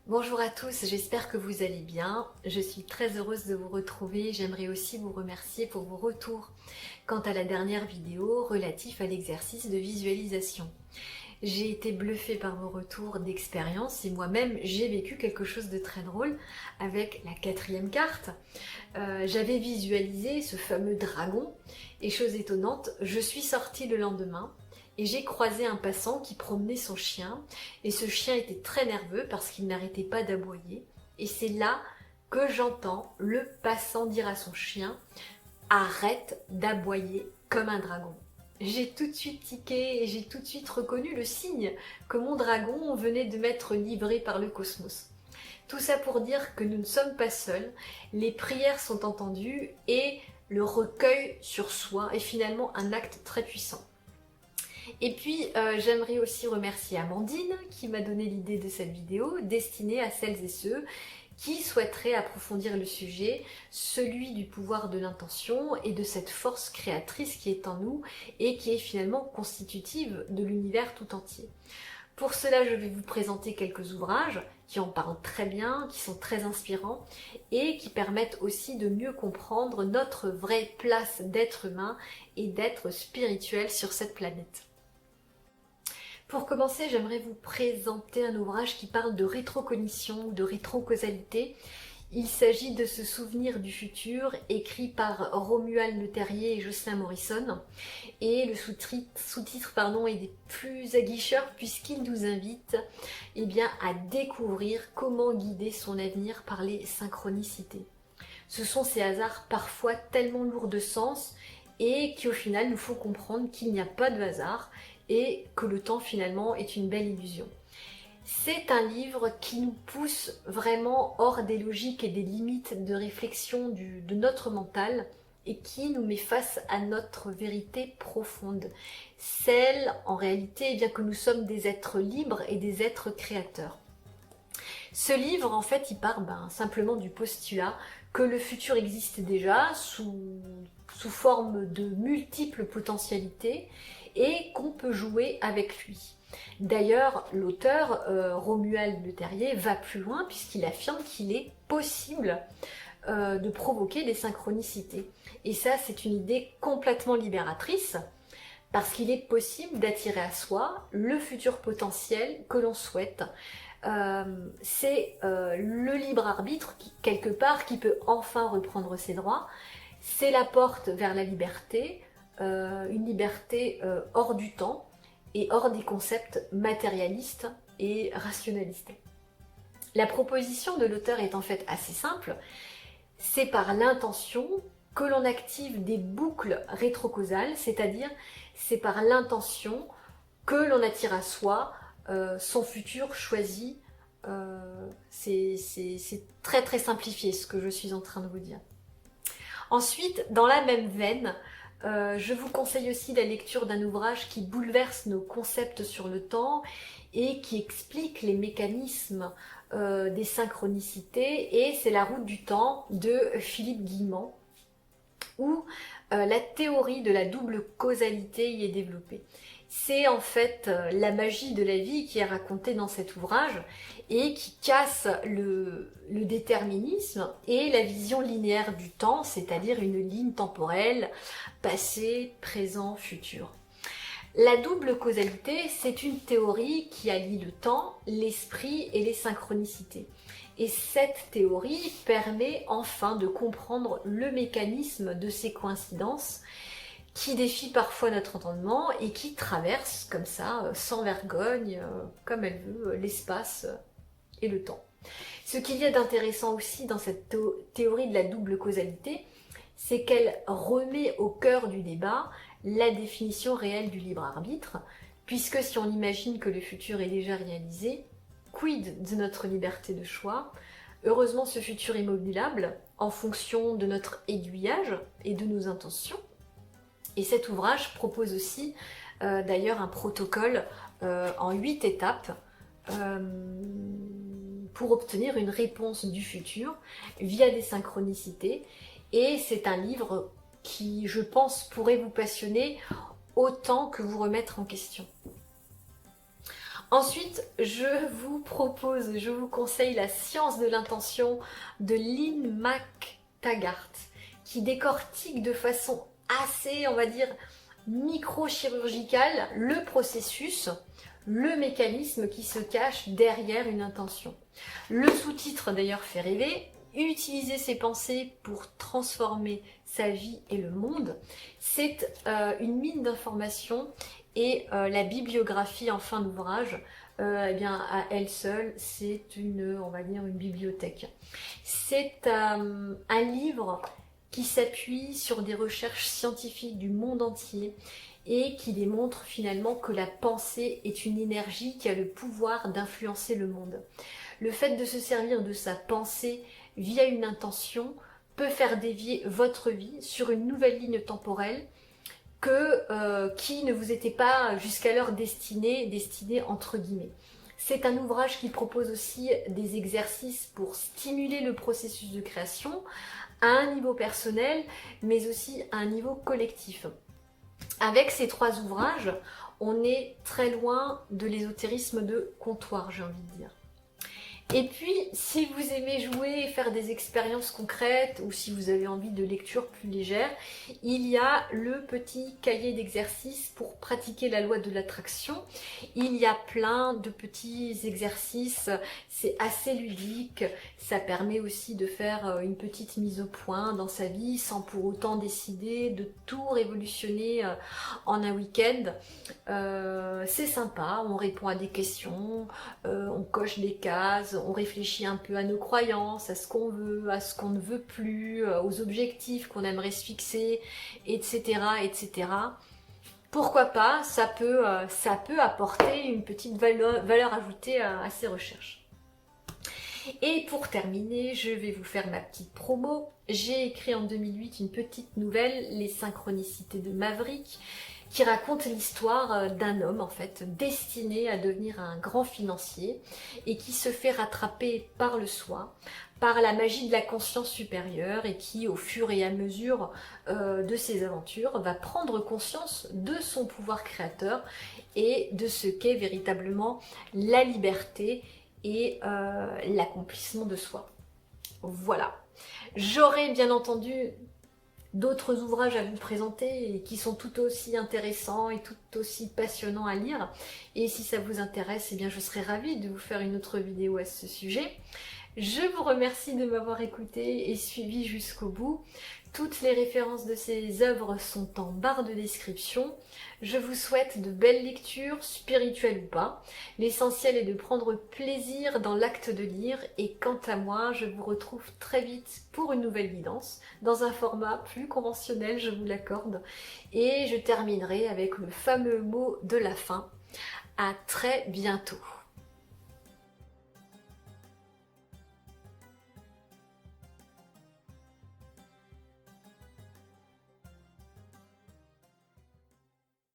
Bonjour à tous, j'espère que vous allez bien. Je suis très heureuse de vous retrouver. J'aimerais aussi vous remercier pour vos retours quant à la dernière vidéo relative à l'exercice de visualisation. J'ai été bluffée par vos retours d'expérience et moi-même j'ai vécu quelque chose de très drôle avec la quatrième carte. J'avais visualisé ce fameux dragon et chose étonnante, je suis sortie le lendemain et j'ai croisé un passant qui promenait son chien et ce chien était très nerveux parce qu'il n'arrêtait pas d'aboyer et c'est là que j'entends le passant dire à son chien: arrête d'aboyer comme un dragon. J'ai tout de suite tiqué et j'ai tout de suite reconnu le signe que mon dragon venait de m'être livré par le cosmos. Tout ça pour dire que nous ne sommes pas seuls, les prières sont entendues et le recueil sur soi est finalement un acte très puissant. Et puis j'aimerais aussi remercier Amandine qui m'a donné l'idée de cette vidéo destinée à celles et ceux qui souhaiteraient approfondir le sujet, celui du pouvoir de l'intention et de cette force créatrice qui est en nous et qui est finalement constitutive de l'univers tout entier. Pour cela, je vais vous présenter quelques ouvrages qui en parlent très bien, qui sont très inspirants et qui permettent aussi de mieux comprendre notre vraie place d'être humain et d'être spirituel sur cette planète. Pour commencer, j'aimerais vous présenter un ouvrage qui parle de rétrocognition, de rétrocausalité. Il s'agit de se souvenir du futur, écrit par Romuald Le Terrier et Jocelyn Morrison. Et le sous-titre est des plus aguicheurs puisqu'il nous invite à découvrir comment guider son avenir par les synchronicités. Ce sont ces hasards parfois tellement lourds de sens et qui au final nous font comprendre qu'il n'y a pas de hasard et que le temps finalement est une belle illusion. C'est un livre qui nous pousse vraiment hors des logiques et des limites de réflexion de notre mental et qui nous met face à notre vérité profonde, celle en réalité que nous sommes des êtres libres et des êtres créateurs. Ce livre en fait il part simplement du postulat que le futur existe déjà sous forme de multiples potentialités et qu'on peut jouer avec lui. D'ailleurs, l'auteur Romuald Le Terrier va plus loin puisqu'il affirme qu'il est possible de provoquer des synchronicités. Et ça, c'est une idée complètement libératrice parce qu'il est possible d'attirer à soi le futur potentiel que l'on souhaite. C'est le libre arbitre quelque part qui peut enfin reprendre ses droits. C'est la porte vers la liberté, une liberté hors du temps et hors des concepts matérialistes et rationalistes. La proposition de l'auteur est en fait assez simple, c'est par l'intention que l'on active des boucles rétrocausales, c'est-à-dire c'est par l'intention que l'on attire à soi son futur choisi. C'est très très simplifié ce que je suis en train de vous dire. Ensuite, dans la même veine, je vous conseille aussi la lecture d'un ouvrage qui bouleverse nos concepts sur le temps et qui explique les mécanismes des synchronicités, et c'est La route du temps de Philippe Guillemant, où la théorie de la double causalité y est développée. C'est en fait la magie de la vie qui est racontée dans cet ouvrage et qui casse le déterminisme et la vision linéaire du temps, c'est-à-dire une ligne temporelle, passé, présent, futur. La double causalité, c'est une théorie qui allie le temps, l'esprit et les synchronicités. Et cette théorie permet enfin de comprendre le mécanisme de ces coïncidences qui défie parfois notre entendement et qui traverse comme ça, sans vergogne, comme elle veut, l'espace et le temps. Ce qu'il y a d'intéressant aussi dans cette théorie de la double causalité, c'est qu'elle remet au cœur du débat la définition réelle du libre arbitre, puisque si on imagine que le futur est déjà réalisé, quid de notre liberté de choix? Heureusement, ce futur est modulable en fonction de notre aiguillage et de nos intentions. Et cet ouvrage propose aussi d'ailleurs un protocole en 8 étapes pour obtenir une réponse du futur via des synchronicités. Et c'est un livre qui, je pense, pourrait vous passionner autant que vous remettre en question. Ensuite, je vous conseille La science de l'intention de Lynn McTaggart, qui décortique de façon assez, on va dire, microchirurgicale le processus, le mécanisme qui se cache derrière une intention. Le sous-titre d'ailleurs fait rêver. Utiliser ses pensées pour transformer sa vie et le monde, c'est une mine d'informations et la bibliographie en fin d'ouvrage, eh bien à elle seule, c'est une, on va dire, une bibliothèque. C'est un livre qui s'appuie sur des recherches scientifiques du monde entier et qui démontre finalement que la pensée est une énergie qui a le pouvoir d'influencer le monde. Le fait de se servir de sa pensée via une intention peut faire dévier votre vie sur une nouvelle ligne temporelle qui ne vous était pas jusqu'alors destinée entre guillemets. C'est un ouvrage qui propose aussi des exercices pour stimuler le processus de création à un niveau personnel, mais aussi à un niveau collectif. Avec ces 3 ouvrages, on est très loin de l'ésotérisme de comptoir, j'ai envie de dire. Et puis, si vous aimez jouer et faire des expériences concrètes, ou si vous avez envie de lecture plus légère, il y a le petit cahier d'exercices pour pratiquer la loi de l'attraction. Il y a plein de petits exercices, c'est assez ludique, ça permet aussi de faire une petite mise au point dans sa vie sans pour autant décider de tout révolutionner en un week-end. C'est sympa, on répond à des questions, on coche des cases, on réfléchit un peu à nos croyances, à ce qu'on veut, à ce qu'on ne veut plus, aux objectifs qu'on aimerait se fixer, etc., etc. Pourquoi pas, ça peut apporter une petite valeur ajoutée à ces recherches. Et pour terminer, je vais vous faire ma petite promo. J'ai écrit en 2008 une petite nouvelle, Les synchronicités de Maverick, qui raconte l'histoire d'un homme en fait destiné à devenir un grand financier et qui se fait rattraper par le soi, par la magie de la conscience supérieure et qui au fur et à mesure de ses aventures va prendre conscience de son pouvoir créateur et de ce qu'est véritablement la liberté et l'accomplissement de soi. Voilà. J'aurais bien entendu d'autres ouvrages à vous présenter et qui sont tout aussi intéressants et tout aussi passionnants à lire. Et si ça vous intéresse, eh bien je serais ravie de vous faire une autre vidéo à ce sujet. Je vous remercie de m'avoir écouté et suivi jusqu'au bout. Toutes les références de ces œuvres sont en barre de description. Je vous souhaite de belles lectures, spirituelles ou pas. L'essentiel est de prendre plaisir dans l'acte de lire et quant à moi, je vous retrouve très vite pour une nouvelle guidance, dans un format plus conventionnel, je vous l'accorde. Et je terminerai avec le fameux mot de la fin. À très bientôt.